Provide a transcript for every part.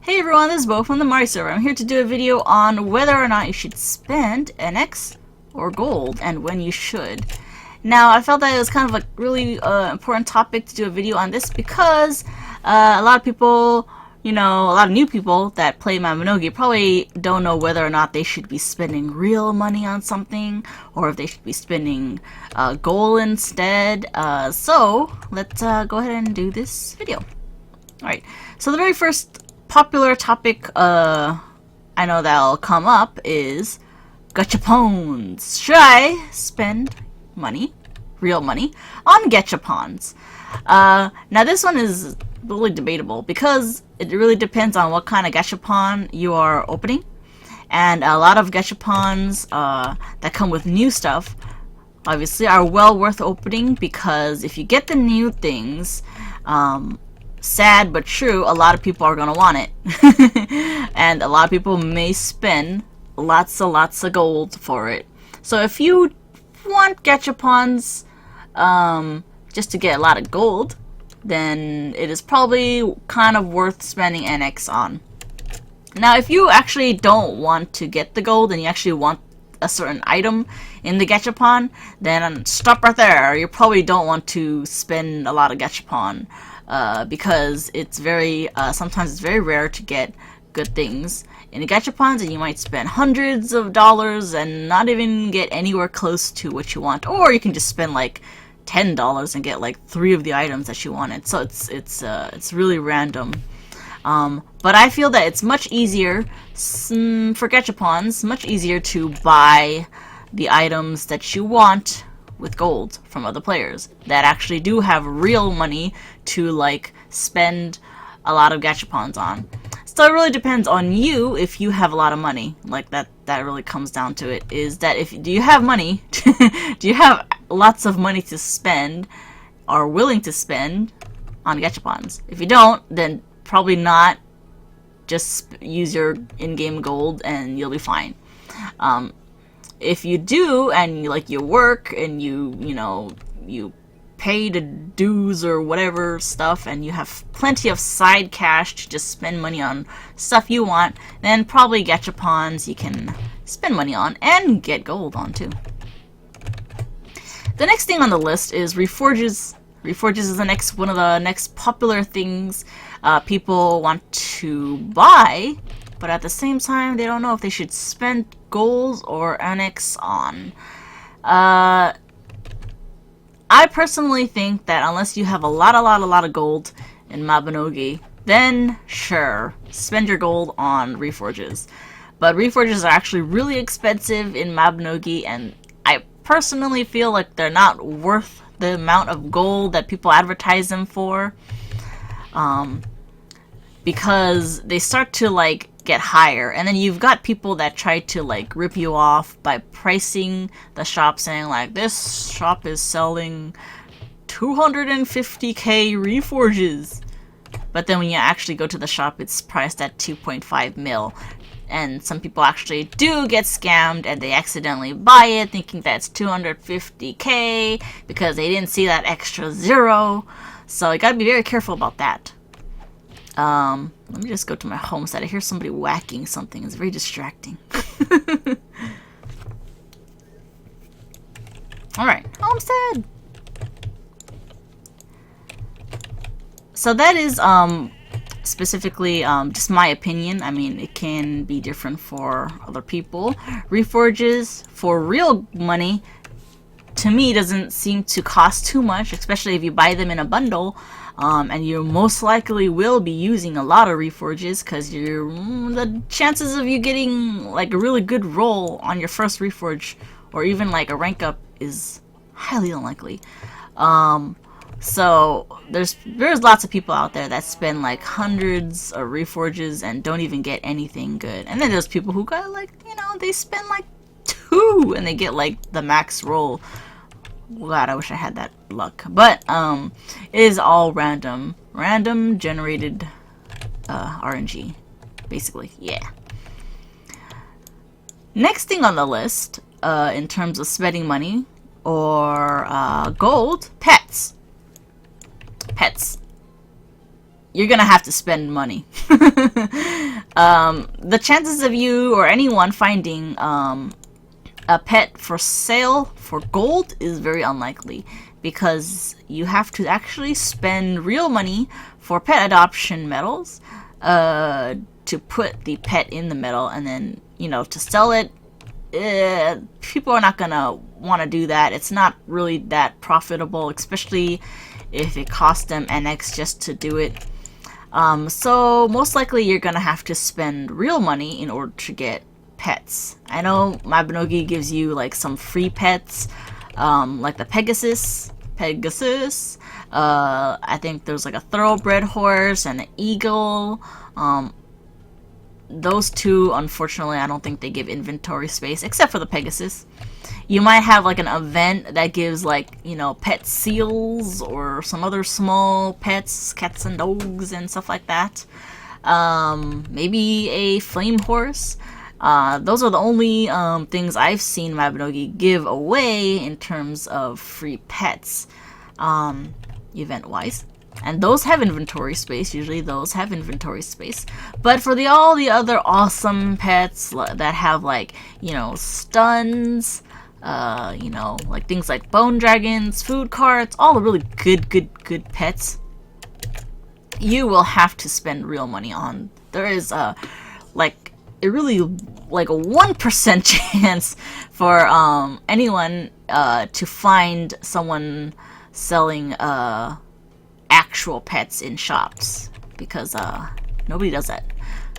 Hey everyone, this is Bo from the Mabi server. I'm here to do a video on whether or not you should spend NX or gold and when you should. Now, I felt that it was kind of a really important topic to do a video on this because a lot of people, a lot of new people that play Mabinogi probably don't know whether or not they should be spending real money on something or if they should be spending gold instead. So, let's go ahead and do this video. Alright, so the very first popular topic I know that'll come up is gachapons. Should I spend money, real money, on gachapons? Now this one is really debatable because it really depends on what kind of gachapon you are opening, and a lot of gachapons that come with new stuff obviously are well worth opening because if you get the new things, sad but true, a lot of people are gonna want it. And a lot of people may spend lots of gold for it. So if you want gachapons just to get a lot of gold, then it is probably kind of worth spending NX on. Now if you actually don't want to get the gold and you actually want a certain item in the gachapon, then stop right there. You probably don't want to spend a lot of gachapon. Because it's very, sometimes it's very rare to get good things in the gachapons, and you might spend hundreds of dollars and not even get anywhere close to what you want. Or you can just spend like $10 and get like 3 of the items that you wanted. So it's really random. But I feel that it's much easier for gachapons, much easier to buy the items that you want with gold from other players that actually do have real money to like spend a lot of gachapons on. So it really depends on you if you have a lot of money. Like that really comes down to it, is that do you have money? Do you have lots of money to spend or willing to spend on gachapons? If you don't, then probably not. Just use your in-game gold and you'll be fine. If you do, and you work and you pay the dues or whatever stuff, and you have plenty of side cash to just spend money on stuff you want, then probably gachapons you can spend money on and get gold on too. The next thing on the list is reforges. Reforges is one of the next popular things people want to buy, but at the same time they don't know if they should spend gold or NX on. I personally think that unless you have a lot of gold in Mabinogi, then sure, spend your gold on reforges. But reforges are actually really expensive in Mabinogi, and I personally feel like they're not worth the amount of gold that people advertise them for. Because they start to get higher, and then you've got people that try to rip you off by pricing the shop, saying this shop is selling 250k reforges, but then when you actually go to the shop it's priced at 2.5 mil, and some people actually do get scammed and they accidentally buy it thinking that's 250k because they didn't see that extra zero. So you gotta be very careful about that. Let me just go to my homestead. I hear somebody whacking something. It's very distracting. Alright, homestead! So that is, specifically, just my opinion. I mean, it can be different for other people. Reforges for real money, to me, doesn't seem to cost too much, especially if you buy them in a bundle. And you most likely will be using a lot of reforges because the chances of you getting a really good roll on your first reforge or even a rank up is highly unlikely. So there's lots of people out there that spend hundreds of reforges and don't even get anything good. And then there's people who got they spend 2 and they get the max roll. God, I wish I had that luck. But it is all random generated RNG, basically. Yeah. Next thing on the list, in terms of spending money or gold, pets. you're gonna have to spend money. The chances of you or anyone finding a pet for sale for gold is very unlikely, because you have to actually spend real money for pet adoption medals to put the pet in the medal, and then, you know, to sell it. People are not gonna want to do that. It's not really that profitable, especially if it costs them NX just to do it. So most likely you're gonna have to spend real money in order to get pets. I know Mabinogi gives you like some free pets, like the Pegasus. I think there's like a thoroughbred horse and an eagle. Those two, unfortunately, I don't think they give inventory space, except for the Pegasus. You might have like an event that gives, like, you know, pet seals or some other small pets, cats and dogs and stuff like that. Maybe a flame horse. Those are the only things I've seen Mabinogi give away in terms of free pets, event-wise. And those have inventory space. Usually those have inventory space. But for all the other awesome pets that have, like, you know, stuns, you know, like things like bone dragons, food carts, all the really good pets, you will have to spend real money on. There is like a really like a 1% chance for anyone to find someone selling actual pets in shops, because nobody does that.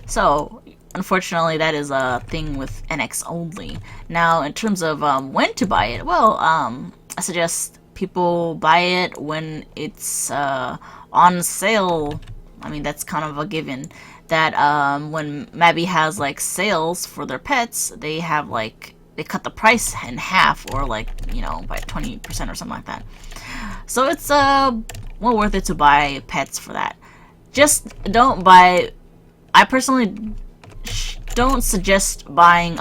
So unfortunately that is a thing with NX only. Now in terms of when to buy it, well, I suggest people buy it when it's on sale. I mean, that's kind of a given that when Mabi has like sales for their pets, they have like, they cut the price in half, or like, you know, by 20% or something like that. So it's well worth it to buy pets for that. Just don't buy, I personally don't suggest buying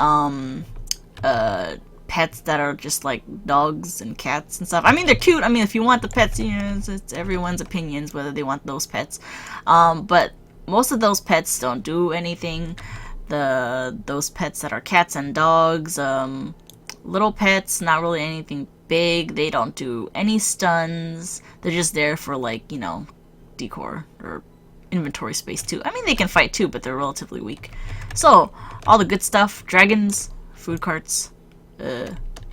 pets that are just like dogs and cats and stuff. I mean, they're cute. I mean, if you want the pets, you know, it's everyone's opinions whether they want those pets. But most of those pets don't do anything. Those pets that are cats and dogs, little pets, not really anything big. They don't do any stuns. They're just there for, like, you know, decor or inventory space too. I mean, they can fight too, but they're relatively weak. So all the good stuff: dragons, food carts,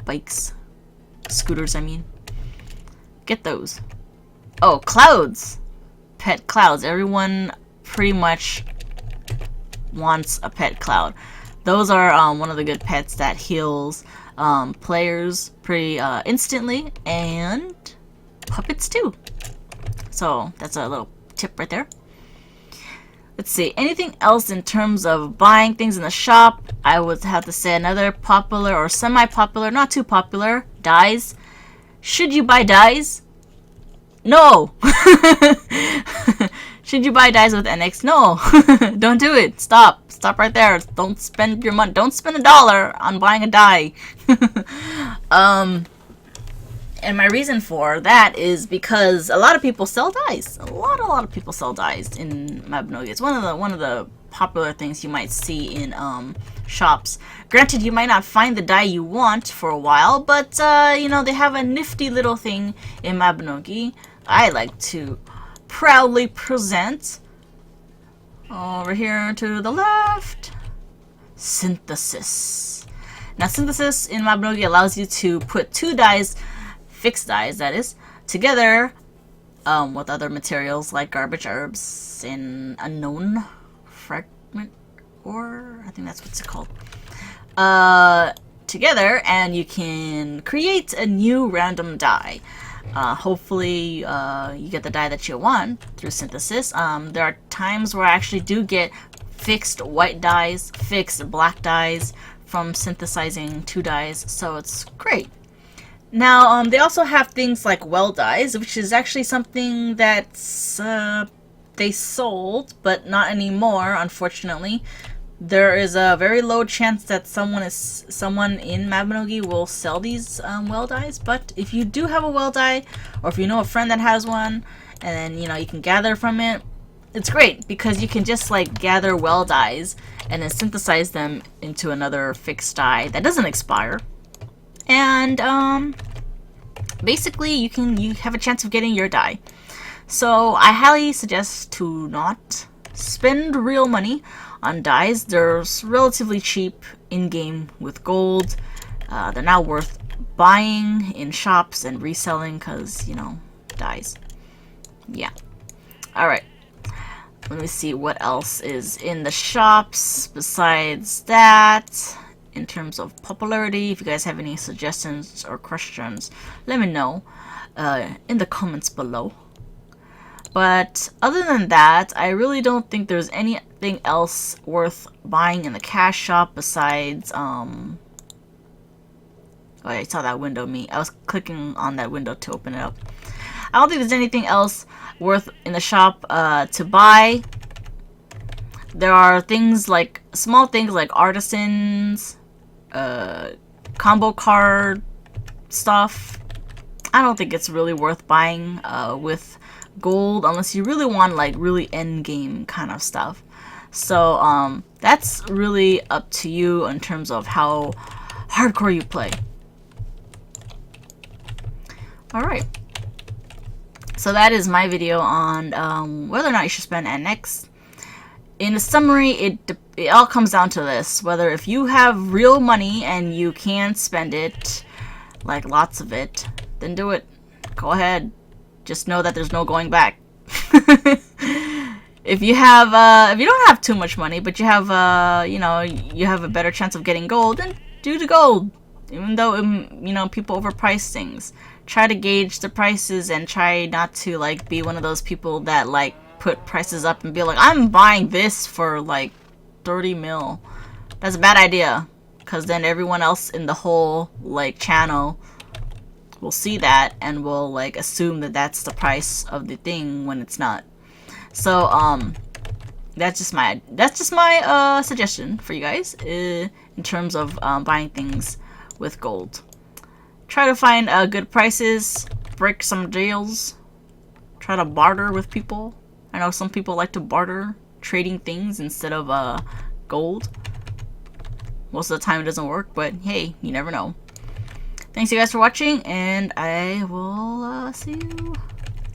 bikes, scooters, I mean, get those. Oh, clouds, pet clouds. Everyone pretty much wants a pet cloud. Those are one of the good pets that heals players pretty instantly, and puppets too. So that's a little tip right there. Let's see, anything else in terms of buying things in the shop? I would have to say another popular or semi-popular, not too popular, dyes. Should you buy dyes? No! Should you buy dyes with NX? No! Don't do it. Stop. Stop right there. Don't spend your money. Don't spend $1 on buying a dye. And my reason for that is because a lot of people sell dyes. A lot of people sell dyes in Mabinogi. It's one of the popular things you might see in shops. Granted, you might not find the dye you want for a while, but you know, they have a nifty little thing in Mabinogi. I like to proudly present over here to the left, synthesis. Now, synthesis in Mabinogi allows you to put two dyes, fixed dyes that is, together with other materials like garbage herbs and unknown fragment, or I think that's what's it called, together, and you can create a new random dye. Hopefully you get the dye that you want through synthesis. There are times where I actually do get fixed white dyes, fixed black dyes from synthesizing two dyes, so it's great. Now, they also have things like well dyes, which is actually something that's they sold, but not anymore, unfortunately. There is a very low chance that someone in Mabinogi will sell these well dyes, but if you do have a well dye, or if you know a friend that has one, and then, you know, you can gather from it, it's great because you can just like gather well dyes and then synthesize them into another fixed dye that doesn't expire. And basically you have a chance of getting your dye. So I highly suggest to not spend real money on dyes. They're relatively cheap in-game with gold. They're not worth buying in shops and reselling because, you know, dyes. Yeah. Alright. Let me see what else is in the shops besides that. In terms of popularity, if you guys have any suggestions or questions, let me know in the comments below. But other than that, I really don't think there's anything else worth buying in the cash shop besides, oh, I saw that window I was clicking on that window to open it up. I don't think there's anything else worth in the shop to buy. There are things like, small things like artisans, combo card stuff. I don't think it's really worth buying with gold unless you really want like really end game kind of stuff. So that's really up to you in terms of how hardcore you play. Alright. So that is my video on whether or not you should spend NX. In a summary, it all comes down to this. Whether if you have real money and you can spend it, like lots of it, then do it. Go ahead. Just know that there's no going back. If you have, if you don't have too much money, but you have, you know, you have a better chance of getting gold, then do the gold. Even though, you know, people overprice things. Try to gauge the prices and try not to, like, be one of those people that, like, put prices up and be like, I'm buying this for, like, 30 mil. That's a bad idea. Because then everyone else in the whole, like, channel will see that and will, like, assume that that's the price of the thing when it's not. So, that's just my suggestion for you guys in terms of buying things with gold. Try to find good prices, break some deals, try to barter with people. I know some people like to barter, trading things instead of gold. Most of the time it doesn't work, but hey, you never know. Thanks you guys for watching, and I will see you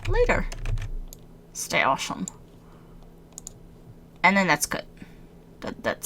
later. Stay awesome. And then that's good. That's